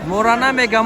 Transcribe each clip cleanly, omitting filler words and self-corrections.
مورا نمیگه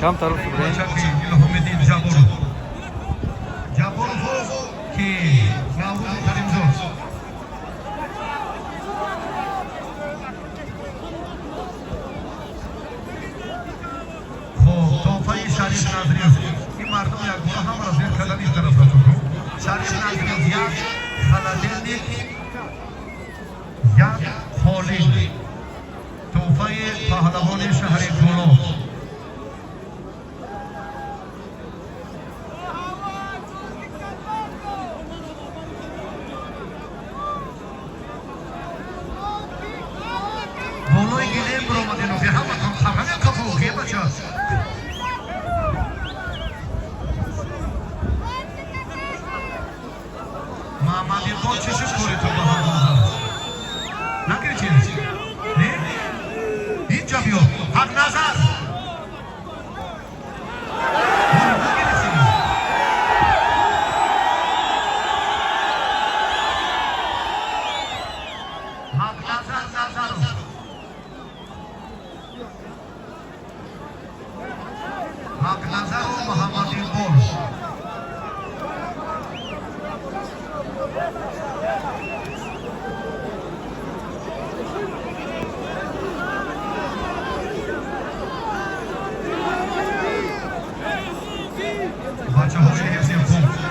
کم طرف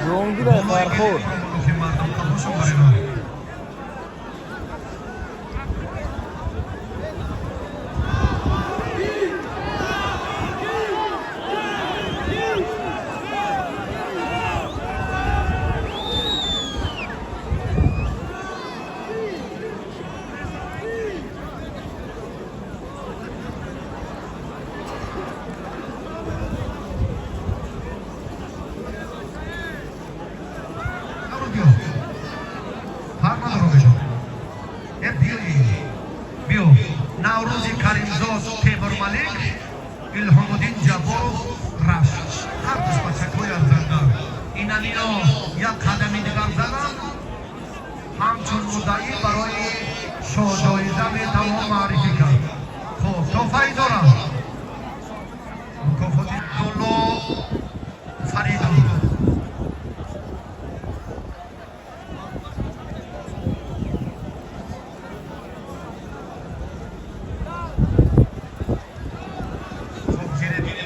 جونگی به فرخور بیا فرق نداره بشو بیا نوروز کریمزاد تیمور ملک الهام الدین جبارов رفت هر دوست بچک‌های از زندان اینانینا یک قدمی دیگر زدن همچون مدعی برای شاهجایزه میتوان معرفی کرد خب تحفه‌ای دارم مکافات دولو فریدون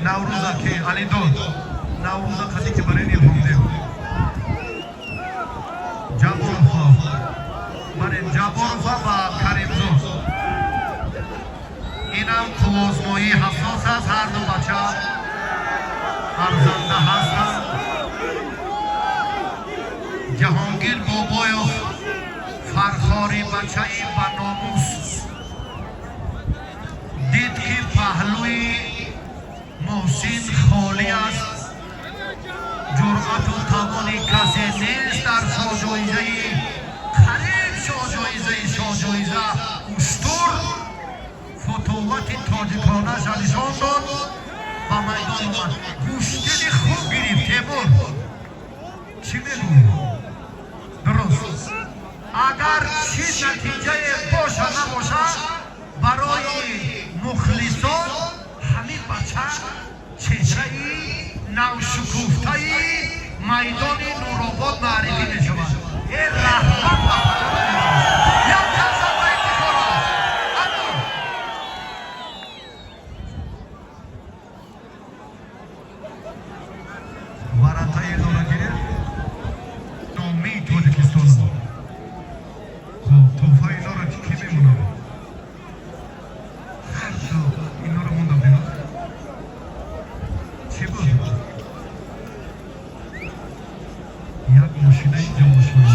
نوروزا که علی داد نوروزا کسی که برای نیلهم دیو جبارفا برای جبارفا و کریمزاد اینم تو آزمایی حساس است هر دو بچه ارزنده هستند جهانگیر بابایوف فرخاری بچه با ناموس دید که پهلوی محسن خالی است جرأت و توانی کسی نیست در شاهجایزه قریب شاهجایزه اشتر فتوت تاجیکانه نشان داد و میدان اومد گوشتنی خوب گرفت تیمور چی میگویی؟ درست اگر چی نتیجه باشه نباشه برای مخلصان همین بچه چهره‌ای نوشکوفته‌ای میدان نورآباد معرفی می‌شود این رحمت یک کسا باید می‌کنم ورطه‌ای دارگیر نامی تاجیکستان خب توفه اینا را کی میمونه هر جا اینا رو موندم بینا چی بود؟ یک ماشینه اینجا ماشینه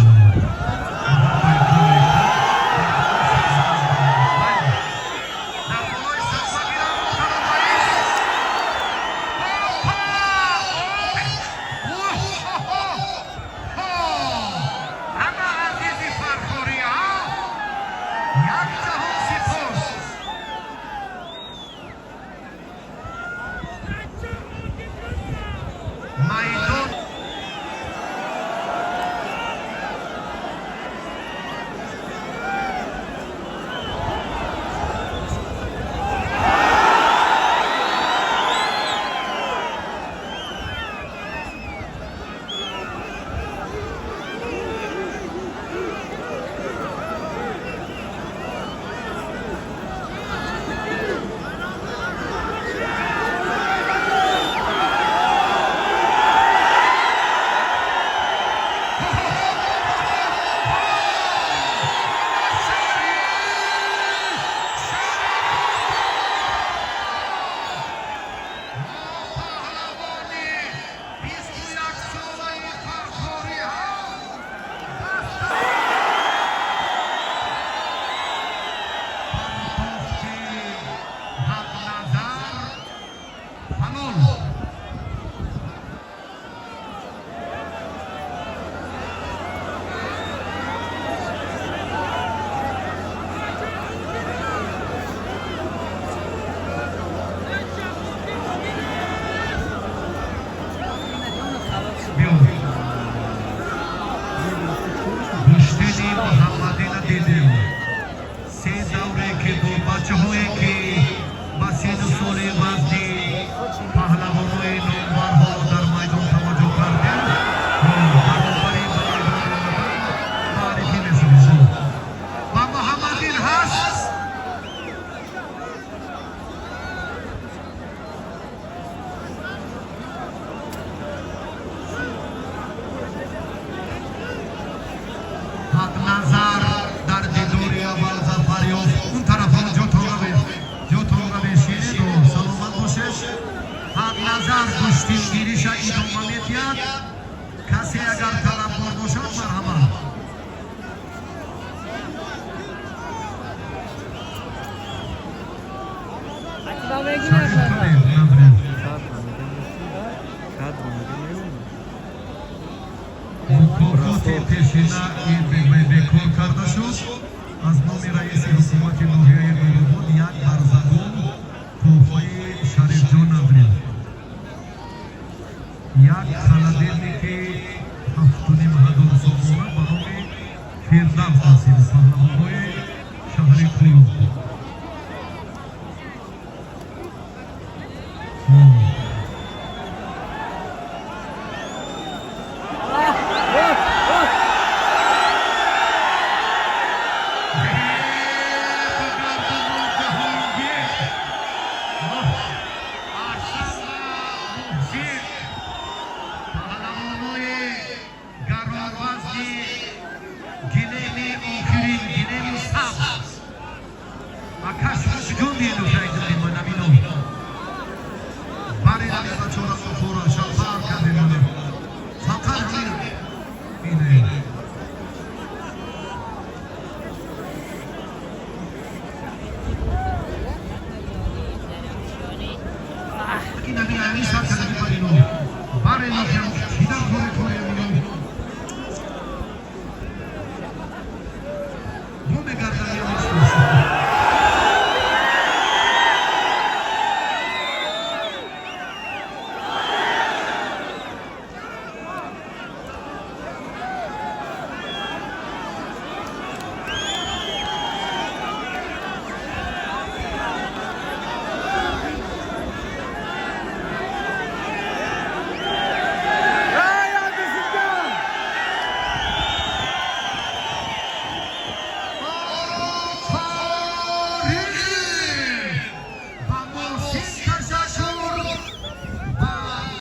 گیریش ادامه میدهد کسی اگر طلبکار باشد مرحبا مکافات Муфти пешина бекор карда шуд. аз номи раиси ҳукумати ноҳияи Нуробод як барзагон тоҳфаи Шарифҷон Аврил, як халадерники 7,5 сомона ба номи Фирдавс насиб паҳлавонҳои шаҳри Пулӯ.